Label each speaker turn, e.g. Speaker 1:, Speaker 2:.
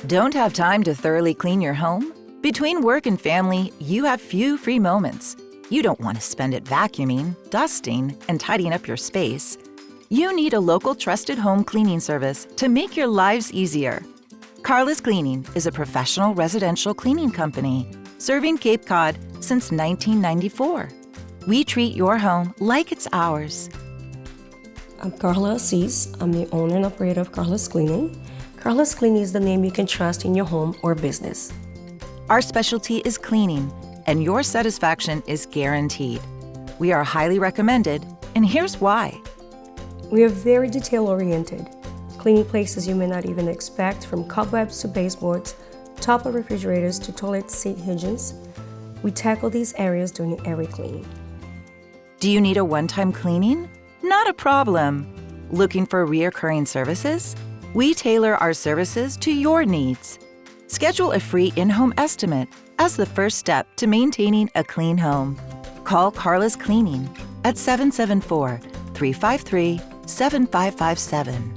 Speaker 1: Don't have time to thoroughly clean your home? Between work and family, you have few free moments. You don't want to spend it vacuuming, dusting, and tidying up your space. You need a local trusted home cleaning service to make your lives easier. Carla's Cleaning is a professional residential cleaning company serving Cape Cod since 1994. We treat your home like it's ours.
Speaker 2: I'm Carla Assis. I'm the owner and operator of Carla's Cleaning. Carla's Cleaning is the name you can trust in your home or business.
Speaker 1: Our specialty is cleaning, and your satisfaction is guaranteed. We are highly recommended, and here's why.
Speaker 2: We are very detail-oriented, cleaning places you may not even expect, from cobwebs to baseboards, top of refrigerators to toilet seat hinges. We tackle these areas during every cleaning.
Speaker 1: Do you need a one-time cleaning? Not a problem. Looking for recurring services? We tailor our services to your needs. Schedule a free in-home estimate as the first step to maintaining a clean home. Call Carla's Cleaning at 774-353-7557.